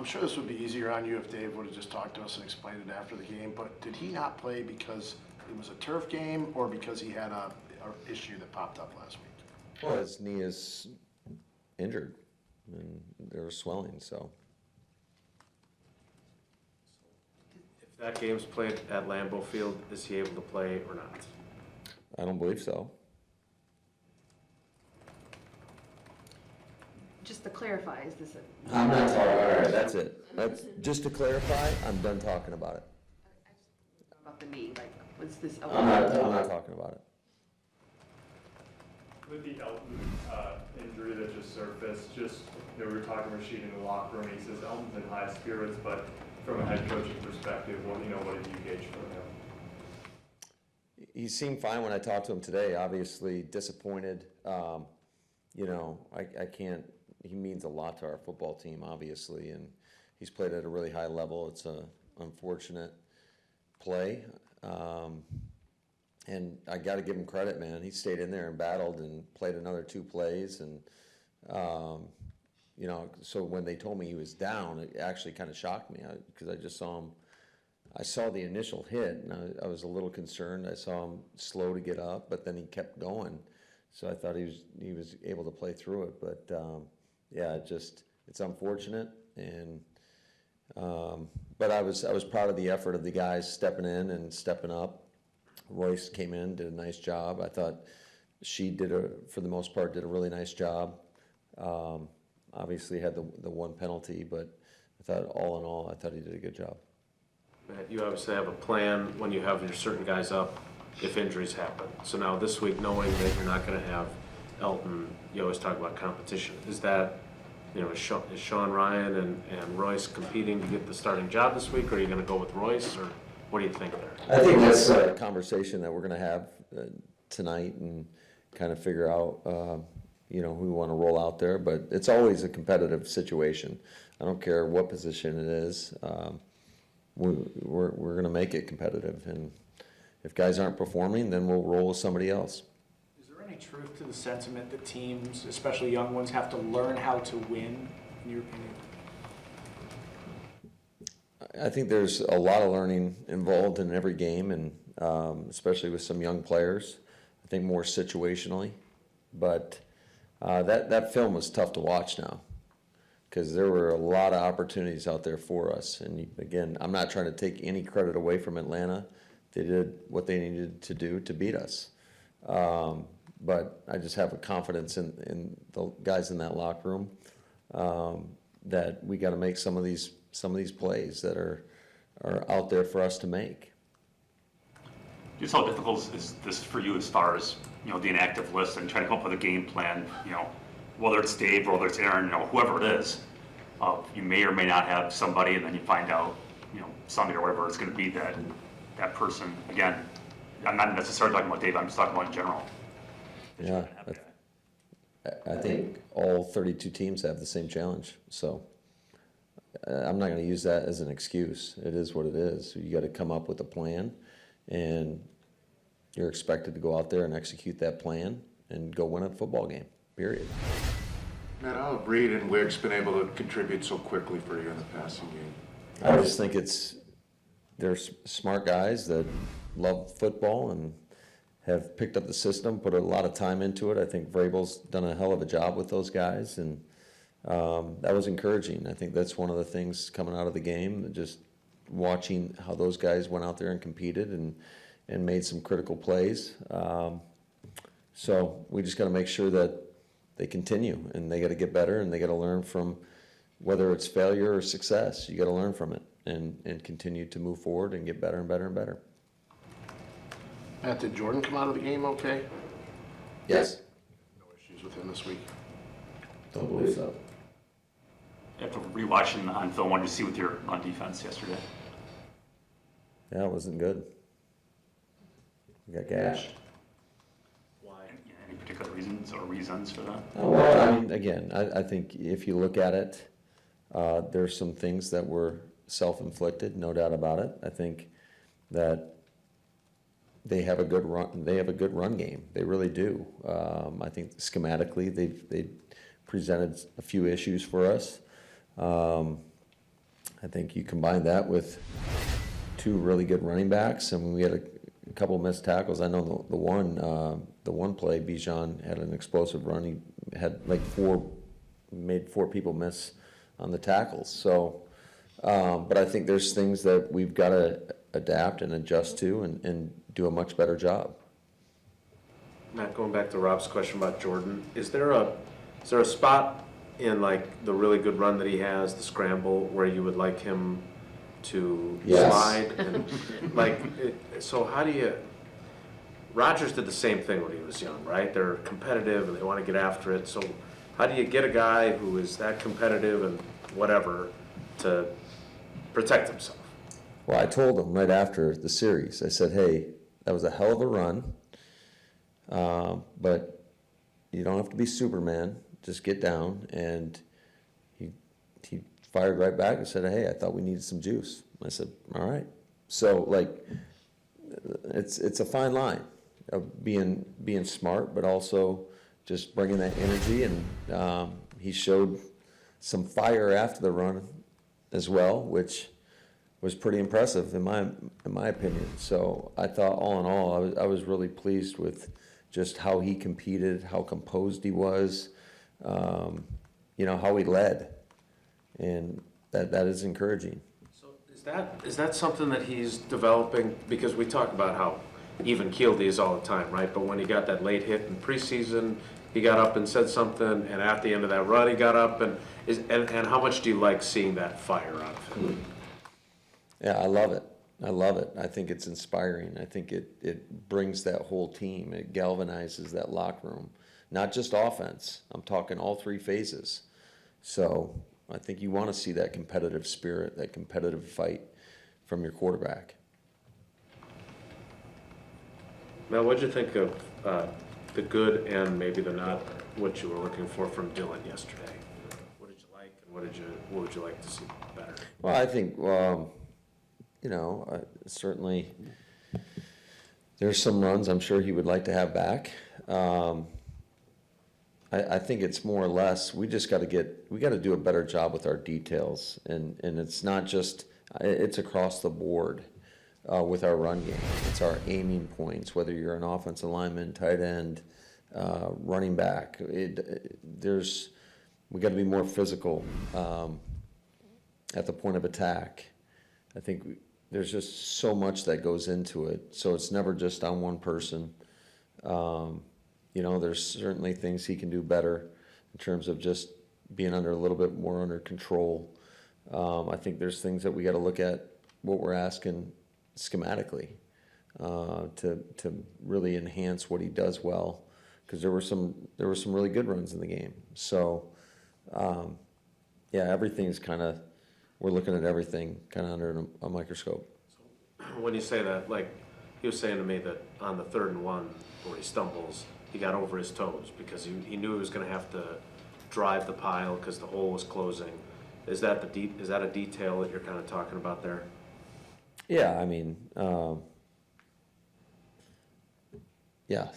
I'm sure this would be easier on you if Dave would have just talked to us and explained it after the game, but did he not play because it was a turf game or because he had a issue that popped up last week? Well, his knee is injured and there was swelling, so. If that game's played at Lambeau Field, is he able to play or not? I don't believe so. Just to clarify, is this a? I'm not talking, all right, that's it. Just to clarify, I'm done talking about it. About the knee, like, was this? I'm not talking about it. With the Elton injury that just surfaced, we were talking to Rasheed in the locker room. He says Elton's in high spirits, but from a head coaching perspective, what did you gauge from him? He seemed fine when I talked to him today. Obviously disappointed. I can't. He means a lot to our football team, obviously, and he's played at a really high level. It's a unfortunate play. And I got to give him credit, man. He stayed in there and battled and played another 2 plays. And, so when they told me he was down, it actually kind of shocked me because I just saw him. I saw the initial hit, and I was a little concerned. I saw him slow to get up, but then he kept going. So I thought he was able to play through it. But, it's unfortunate. And but I was proud of the effort of the guys stepping in and stepping up. Royce came in, did a nice job. I thought she for the most part, did a really nice job. Obviously had the one penalty, but I thought all in all, I thought he did a good job. Matt, you obviously have a plan when you have your certain guys up if injuries happen. So now this week, knowing that you're not going to have Elton, you always talk about competition. Is that, is Sean Ryan and Royce competing to get the starting job this week, or are you going to go with Royce, or what do you think there? I think that's a conversation that we're going to have tonight and kind of figure out, who we want to roll out there. But it's always a competitive situation. I don't care what position it is. We're going to make it competitive. And if guys aren't performing, then we'll roll with somebody else. Is there any truth to the sentiment that teams, especially young ones, have to learn how to win, in your opinion? I think there's a lot of learning involved in every game, and especially with some young players. I think more situationally, but that film was tough to watch now because there were a lot of opportunities out there for us. And again, I'm not trying to take any credit away from Atlanta. They did what they needed to do to beat us, but I just have a confidence in the guys in that locker room that we got to make some of these plays that are out there for us to make. Just how difficult is this for you as far as, the inactive list and trying to come up with a game plan, whether it's Dave or whether it's Aaron, whoever it is, you may or may not have somebody and then you find out, Sunday or whatever it's going to be that person. Again, I'm not necessarily talking about Dave, I'm just talking about in general. Yeah, I think all 32 teams have the same challenge, so I'm not going to use that as an excuse. It is what it is. You got to come up with a plan, and you're expected to go out there and execute that plan and go win a football game, period. Matt, how have Reed and Wick's been able to contribute so quickly for you in the passing game? I just think they're smart guys that love football and have picked up the system, put a lot of time into it. I think Vrabel's done a hell of a job with those guys, and that was encouraging. I think that's one of the things coming out of the game, just watching how those guys went out there and competed and made some critical plays. So we just got to make sure that they continue, and they got to get better, and they got to learn from whether it's failure or success. You got to learn from it and continue to move forward and get better and better and better. Matt, did Jordan come out of the game okay? Yes. No issues with him this week? Don't believe so. After rewatching on film, what did you see with your on defense yesterday? Yeah, it wasn't good. We got gashed. Why? Any particular reasons for that? Well, I mean, again, I think if you look at it, there's some things that were self-inflicted, no doubt about it. I think that they have a good run. They have a good run game. They really do. I think schematically, they presented a few issues for us. I think you combine that with two really good running backs, and we had a couple missed tackles. I know the one play, Bijan had an explosive run. He had like made four people miss on the tackles. So, but I think there's things that we've got to adapt and adjust to and do a much better job. Matt, going back to Rob's question about Jordan, is there a spot in like the really good run that he has, the scramble, where you would like him to Yes. slide? And, so how do you? Rodgers did the same thing when he was young, right? They're competitive and they want to get after it. So how do you get a guy who is that competitive and whatever to protect himself? Well, I told him right after the series, I said, hey, that was a hell of a run, but you don't have to be Superman. Just get down. And he fired right back and said, hey, I thought we needed some juice. I said, all right. So, like, it's a fine line of being smart, but also just bringing that energy. And he showed some fire after the run as well, which was pretty impressive in my opinion. So I thought, all in all, I was really pleased with just how he competed, how composed he was, how he led, and that is encouraging. So is that something that he's developing? Because we talk about how even keeled he is all the time, right? But when he got that late hit in preseason, he got up and said something, and at the end of that run, he got up and how much do you like seeing that fire out of him? Yeah, I love it. I think it's inspiring. I think it brings that whole team. It galvanizes that locker room. Not just offense. I'm talking all three phases. So I think you want to see that competitive spirit, that competitive fight from your quarterback. Now, what'd you think of the good and maybe the not what you were looking for from Dylan yesterday? What did you like, and what would you like to see better? Well, I think, certainly there's some runs I'm sure he would like to have back. I think it's more or less, we got to do a better job with our details. And it's not just, it's across the board with our run game. It's our aiming points, whether you're an offensive lineman, tight end, running back. We got to be more physical at the point of attack. I think there's just so much that goes into it. So it's never just on one person. There's certainly things he can do better in terms of just being a little bit more under control. I think there's things that we got to look at what we're asking schematically to really enhance what he does well, because there were some really good runs in the game. So everything's we're looking at everything kind of under a microscope. When you say that, like he was saying to me that on the 3rd and 1 where he stumbles, he got over his toes because he knew he was going to have to drive the pile because the hole was closing. Is that a detail that you're kind of talking about there? Yeah, I mean, yeah.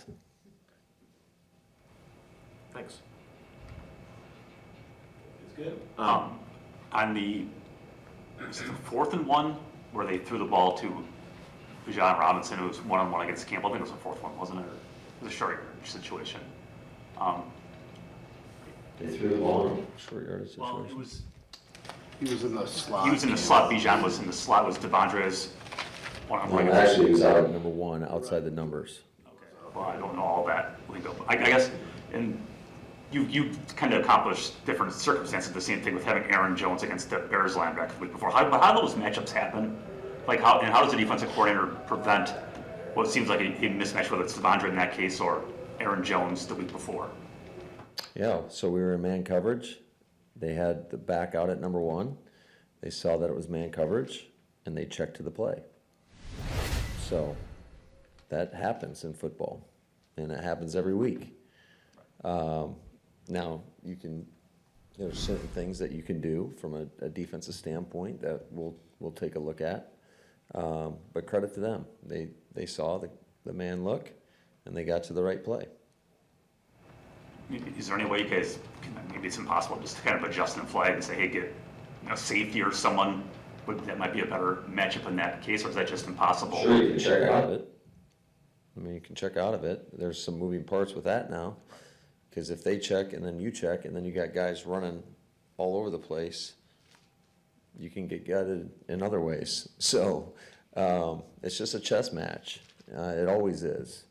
Thanks. It's good. On the 4th and 1, where they threw the ball to Bijan Robinson, who was one-on-one against Campbell. I think it was the 4th one, wasn't it? It was a short yardage situation. They threw the ball short yardage situation. Well, He was in the slot. he was in the slot. Bijan was in the slot. It was Devondre's one-on-one. Actually, he was out at number 1, outside the numbers. Okay. Well, I don't know all that lingo, but I guess, and you kind of accomplished different circumstances. The same thing with having Aaron Jones against the Bears linebacker the week before. How do those matchups happen? How does the defensive coordinator prevent what seems like a mismatch, whether it's Devondre in that case or Aaron Jones the week before? Yeah, so we were in man coverage. They had the back out at number 1. They saw that it was man coverage, and they checked to the play. So that happens in football, and it happens every week. Now, there's certain things that you can do from a defensive standpoint that we'll take a look at. But credit to them. They saw the man look, and they got to the right play. Is there any way you guys, maybe it's impossible, just to kind of adjust in the flag and say, hey, get safety or someone that might be a better matchup in that case, or is that just impossible? Sure, you can check out of it. I mean, you can check out of it. There's some moving parts with that now. Because if they check and then you check and then you got guys running all over the place, you can get gutted in other ways. So it's just a chess match. It always is.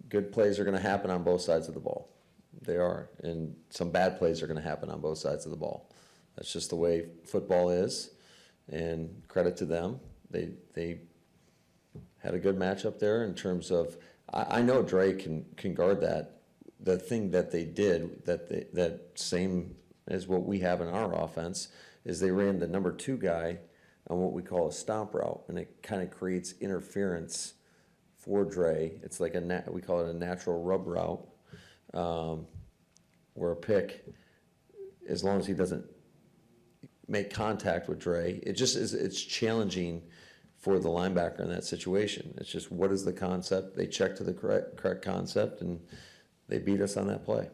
Good plays are going to happen on both sides of the ball. They are. And some bad plays are going to happen on both sides of the ball. That's just the way football is. And credit to them. They had a good matchup there in terms of, I know Dre can guard that. The thing that they did, that same as what we have in our offense, is they ran the number 2 guy on what we call a stomp route, and it kind of creates interference for Dre. It's like we call it a natural rub route, where a pick, as long as he doesn't make contact with Dre, it's challenging for the linebacker in that situation. It's just, what is the concept? They check to the correct concept, and they beat us on that play.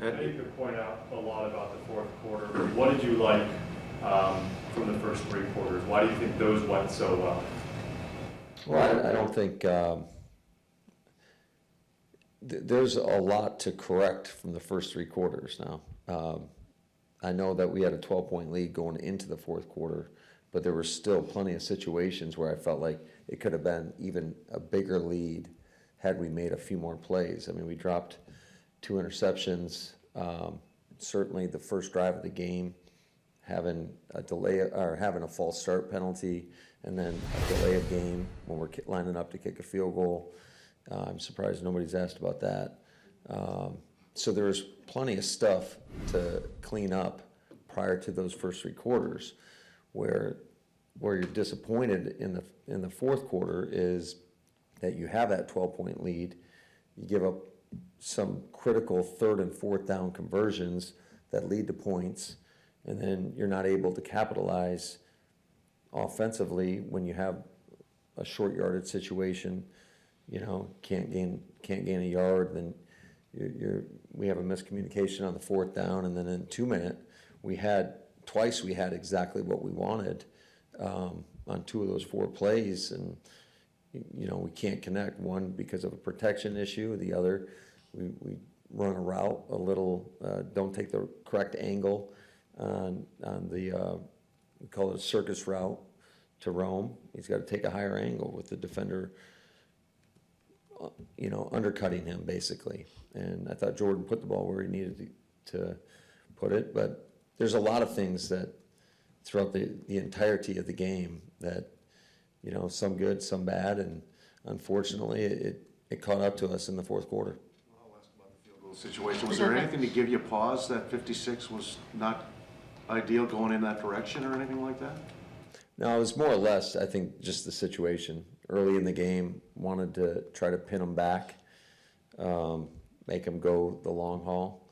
I think you could point out a lot about the fourth quarter. What did you like from the first 3 quarters? Why do you think those went so well? Well, I don't think there's a lot to correct from the first 3 quarters now. I know that we had a 12-point lead going into the fourth quarter, but there were still plenty of situations where I felt like it could have been even a bigger lead had we made a few more plays. I mean, we dropped 2 interceptions. Certainly the first drive of the game, having a delay or having a false start penalty, and then a delay of game when we're lining up to kick a field goal. I'm surprised nobody's asked about that. So there's plenty of stuff to clean up prior to those first 3 quarters. Where you're disappointed in the fourth quarter is that you have that 12-point lead, you give up some critical 3rd and 4th down conversions that lead to points, and then you're not able to capitalize offensively when you have a short yardage situation. Can't gain a yard, then we have a miscommunication on the 4th down, and then in 2 minute we had exactly what we wanted on 2 of those 4 plays, and we can't connect. One because of a protection issue, the other we run a route a little, don't take the correct angle on the we call it a circus route to Rome. He's got to take a higher angle with the defender undercutting him basically, and I thought Jordan put the ball where he needed to put it. But there's a lot of things that throughout the entirety of the game that, some good, some bad, and unfortunately it caught up to us in the fourth quarter. I'll ask about the field goal situation. Was there anything to give you pause that 56 was not ideal going in that direction or anything like that? No, it was more or less, I think, just the situation. Early in the game, wanted to try to pin them back, make them go the long haul,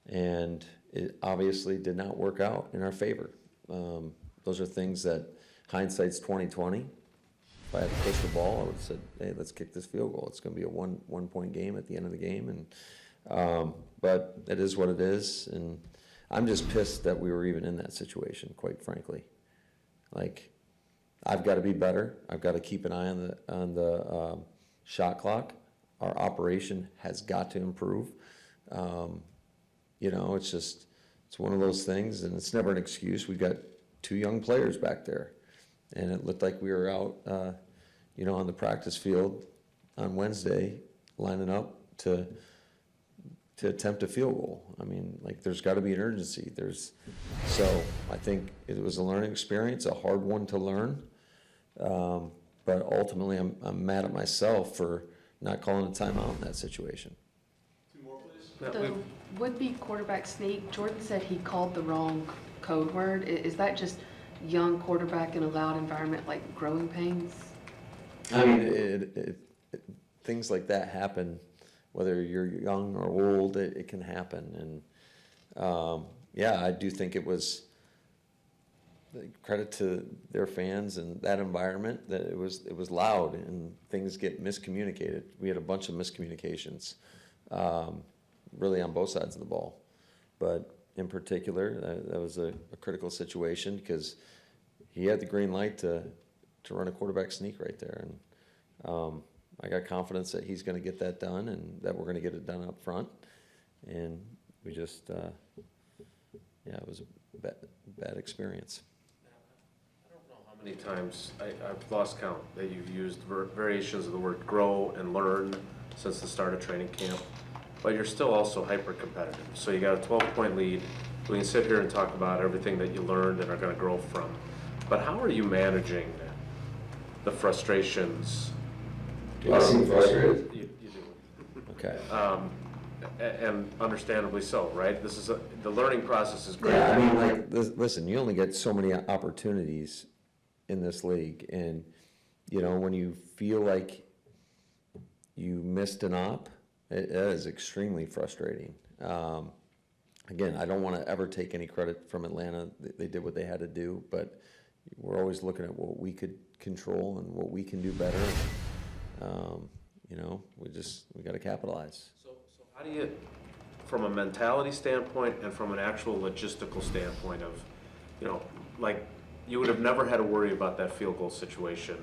and it obviously did not work out in our favor. Those are things that hindsight's 20/20. If I had to push the ball, I would have said, "Hey, let's kick this field goal. It's going to be a one-point game at the end of the game." And but it is what it is, and I'm just pissed that we were even in that situation, quite frankly. Like, I've got to be better. I've got to keep an eye on the shot clock. Our operation has got to improve. It's one of those things, and it's never an excuse. We've got 2 young players back there, and it looked like we were out, on the practice field on Wednesday, lining up to attempt a field goal. I mean, there's got to be an urgency. So I think it was a learning experience, a hard one to learn. But ultimately, I'm mad at myself for not calling a timeout in that situation. 2 more, please. The would-be quarterback sneak, Jordan said he called the wrong code word. Is that just young quarterback in a loud environment, like growing pains? I mean, things like that happen, whether you're young or old, it can happen. And I do think it was credit to their fans and that environment that it was loud and things get miscommunicated. We had a bunch of miscommunications, really on both sides of the ball. But in particular, that was a critical situation because he had the green light to run a quarterback sneak right there. And I got confidence that he's going to get that done and that we're going to get it done up front. And we just, yeah, it was a bad experience. I don't know how many times, I've lost count, that you've used variations of the word grow and learn since the start of training camp, but you're still also hyper-competitive. So you got a 12-point lead. We can sit here and talk about everything that you learned and are going to grow from, but how are you managing the frustrations? Do I seem frustrated? You do. Okay. And understandably so, right? This is the learning process is great. Yeah, I mean, like, listen, you only get so many opportunities in this league, and you know when you feel like you missed an op, it is extremely frustrating. Again, I don't want to ever take any credit from Atlanta. They did what they had to do, but we're always looking at what we could control and what we can do better. You know, we got to capitalize. So how do you, from a mentality standpoint and from an actual logistical standpoint of, you know, like you would have never had to worry about that field goal situation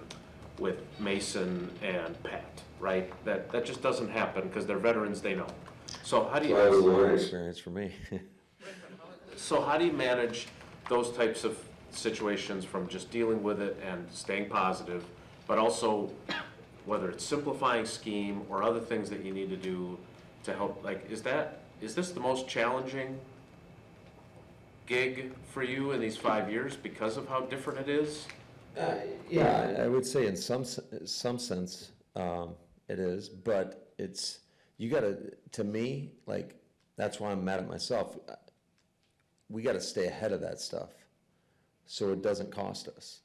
with Mason and Pat, right? That just doesn't happen because they're veterans, they know. So how do you? That was a learning experience for me. So how do you manage those types of situations from just dealing with it and staying positive, but also whether it's simplifying scheme or other things that you need to do to help, like, is this the most challenging gig for you in these 5 years because of how different it is? Yeah, I would say in some sense it is, but you gotta, to me, like, that's why I'm mad at myself. We gotta stay ahead of that stuff so it doesn't cost us.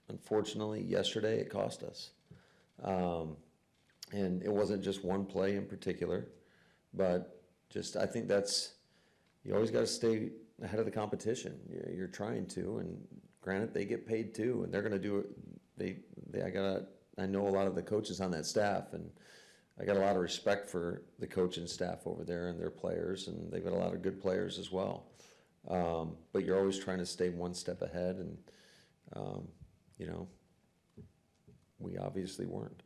Unfortunately, yesterday it cost us. And it wasn't just one play in particular, but just, I think you always gotta stay ahead of the competition. You're trying to, and granted, they get paid too, and they're gonna do it. I know a lot of the coaches on that staff, and I got a lot of respect for the coaching staff over there and their players, and they've got a lot of good players as well. But you're always trying to stay one step ahead, and you know, we obviously weren't.